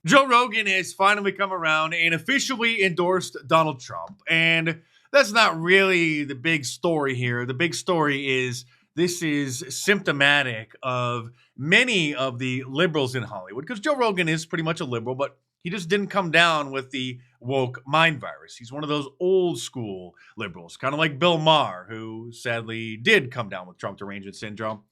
Joe Rogan has finally come around and officially endorsed Donald Trump. And that's not really the big story here. The big story is this is symptomatic of many of the liberals in Hollywood, because Joe Rogan is pretty much a liberal, but he just didn't come down with the woke mind virus. He's one of those old school liberals, kind of like Bill Maher, who sadly did come down with Trump derangement syndrome.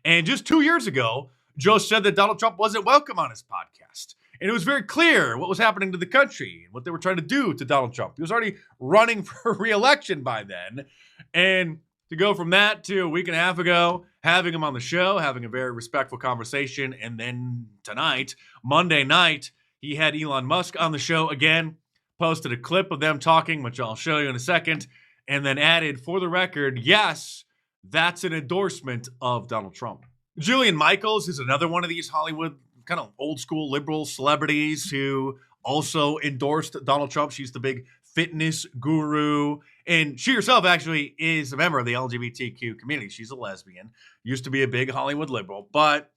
And just 2 years ago, Joe said that Donald Trump wasn't welcome on his podcast. And it was very clear what was happening to the country and what they were trying to do to Donald Trump. He was already running for re-election by then. And to go from that to a week and a half ago, having him on the show, having a very respectful conversation, and then tonight, Monday night, he had Elon Musk on the show again, posted a clip of them talking, which I'll show you in a second, and then added, for the record, yes, that's an endorsement of Donald Trump. Jillian Michaels is another one of these Hollywood kind of old school liberal celebrities who also endorsed Donald Trump. She's the big fitness guru. And she herself actually is a member of the LGBTQ community. She's a lesbian, used to be a big Hollywood liberal, but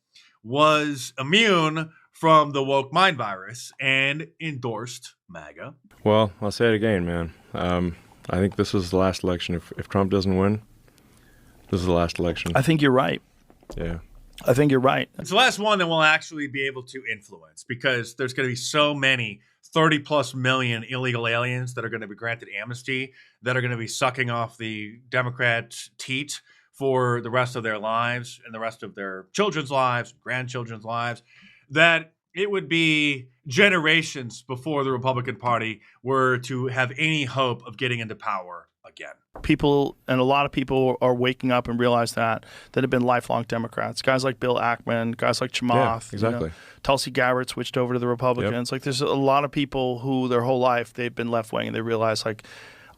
was immune from the woke mind virus and endorsed MAGA. Well, I'll say it again, man. I think this is the last election. If Trump doesn't win, this is the last election. I think you're right. Yeah. I think you're right. It's the last one that we'll actually be able to influence, because there's going to be so many 30 plus million illegal aliens that are going to be granted amnesty, that are going to be sucking off the Democrat teat for the rest of their lives and the rest of their children's lives, grandchildren's lives, that it would be generations before the Republican Party were to have any hope of getting into power again. People, and a lot of people are waking up and realize that have been lifelong Democrats. Guys like Bill Ackman, guys like Chamath. Yeah, exactly. Tulsi Gabbard switched over to the Republicans. Like, there's a lot of people who their whole life they've been left-wing, and they realize, like,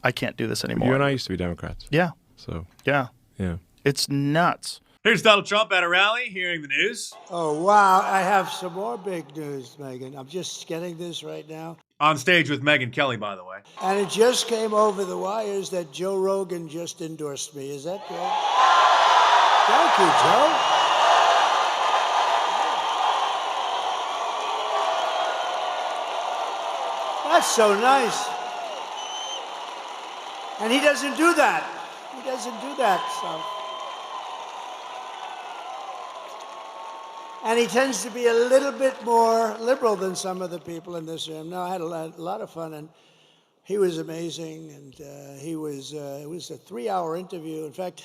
I can't do this anymore. You and I used to be Democrats. Yeah. So. Yeah. Yeah. It's nuts. Here's Donald Trump at a rally, hearing the news. Oh, wow. I have some more big news, Megyn. I'm just getting this right now. On stage with Megyn Kelly, by the way. And it just came over the wires that Joe Rogan just endorsed me. Is that right? Thank you, Joe. That's so nice. And he doesn't do that. He doesn't do that, so. And he tends to be a little bit more liberal than some of the people in this room. No, I had a lot of fun, and he was amazing, and it was a 3-hour interview. In fact,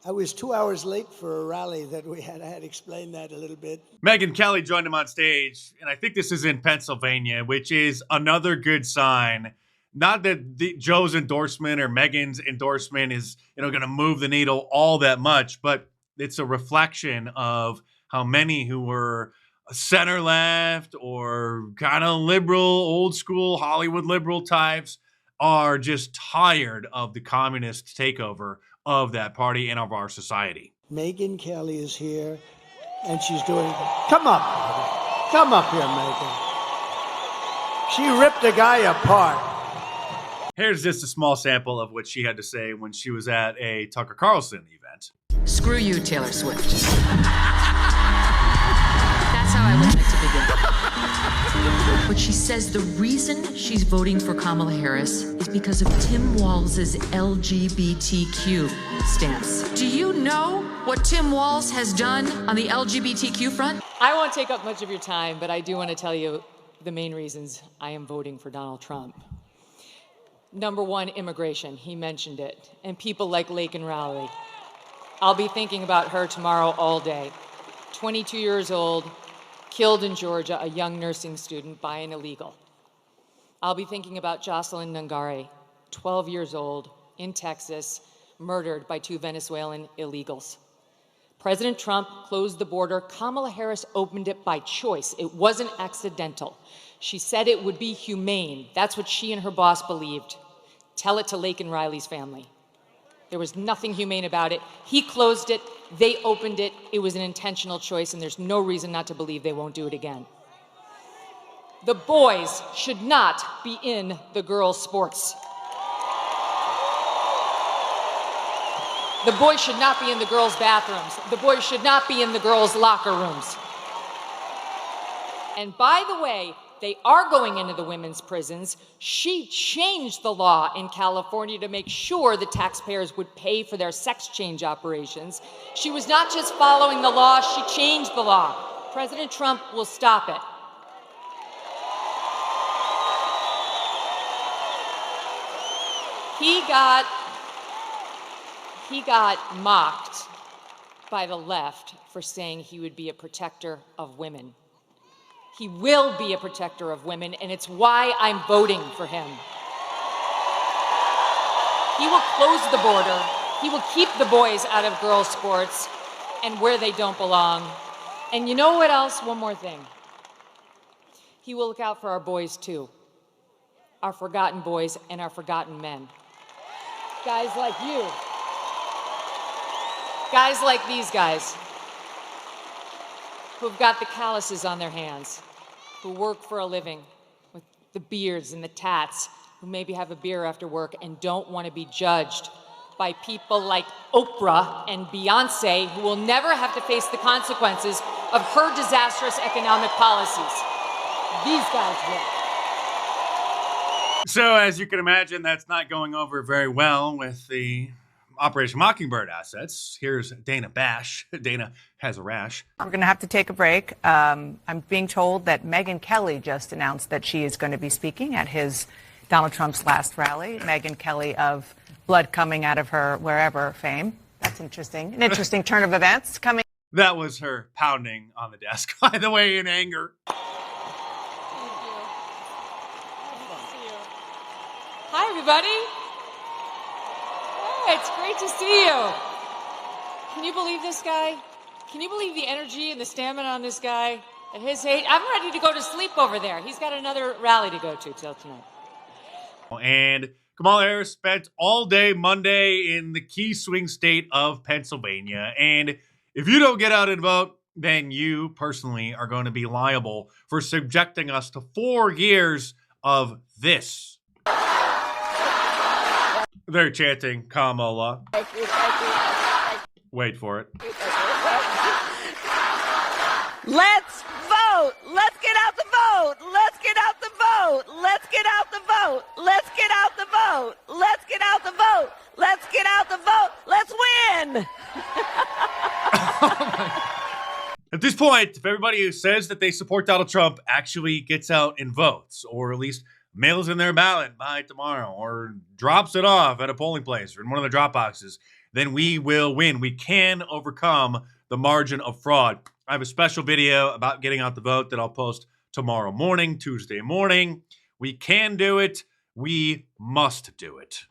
I was 2 hours late for a rally that we had. I had explained that a little bit. Megyn Kelly joined him on stage, and I think this is in Pennsylvania, which is another good sign. Not that Joe's endorsement or Megyn's endorsement is, going to move the needle all that much, but it's a reflection of how many who were center left or kind of liberal, old school Hollywood liberal types are just tired of the communist takeover of that party and of our society. Megyn Kelly is here, and she's doing it. Come up. Come up here, Megyn. She ripped a guy apart. Here's just a small sample of what she had to say when she was at a Tucker Carlson event. Screw you, Taylor Swift. That's how I would like to begin. But she says the reason she's voting for Kamala Harris is because of Tim Walz's LGBTQ stance. Do you know what Tim Walz has done on the LGBTQ front? I won't take up much of your time, but I do want to tell you the main reasons I am voting for Donald Trump. Number one, immigration. He mentioned it. And people like Lake and Rowley. I'll be thinking about her tomorrow all day. 22 years old, killed in Georgia, a young nursing student by an illegal. I'll be thinking about Jocelyn Nungare, 12 years old, in Texas, murdered by 2 Venezuelan illegals. President Trump closed the border. Kamala Harris opened it by choice. It wasn't accidental. She said it would be humane. That's what she and her boss believed. Tell it to Lake and Riley's family. There was nothing humane about it. He closed it. They opened it. It was an intentional choice, and there's no reason not to believe they won't do it again. The boys should not be in the girls' sports. The boys should not be in the girls' bathrooms. The boys should not be in the girls' locker rooms. And by the way, they are going into the women's prisons. She changed the law in California to make sure the taxpayers would pay for their sex change operations. She was not just following the law, she changed the law. President Trump will stop it. He got mocked by the left for saying he would be a protector of women. He will be a protector of women, and it's why I'm voting for him. He will close the border. He will keep the boys out of girls' sports and where they don't belong. And you know what else? One more thing. He will look out for our boys, too. Our forgotten boys and our forgotten men. Guys like you. Guys like these guys who've got the calluses on their hands, who work for a living with the beards and the tats, who maybe have a beer after work and don't want to be judged by people like Oprah and Beyonce, who will never have to face the consequences of her disastrous economic policies. These guys will. So, as you can imagine, that's not going over very well with the Operation Mockingbird assets. Here's Dana Bash. Dana has a rash. We're going to have to take a break. I'm being told that Megyn Kelly just announced that she is going to be speaking at Donald Trump's last rally. Megyn Kelly of blood coming out of her wherever fame. That's interesting. An interesting turn of events coming. That was her pounding on the desk, by the way, in anger. Hi, everybody. Hey, it's great to see you. Can you believe this guy? Can you believe the energy and the stamina on this guy at his age? I'm ready to go to sleep over there. He's got another rally to go to till tonight. And Kamala Harris spent all day Monday in the key swing state of Pennsylvania. And if you don't get out and vote, then you personally are going to be liable for subjecting us to 4 years of this. They're chanting Kamala. Thank you. Wait for it. Let's vote. Let's get out the vote. Let's get out the vote. Let's get out the vote. Let's get out the vote. Let's get out the vote. Let's get out the vote. Let's win. At this point, if everybody who says that they support Donald Trump actually gets out and votes, or at least mails in their ballot by tomorrow, or drops it off at a polling place or in one of the drop boxes, then we will win. We can overcome the margin of fraud. I have a special video about getting out the vote that I'll post tomorrow morning, Tuesday morning. We can do it. We must do it.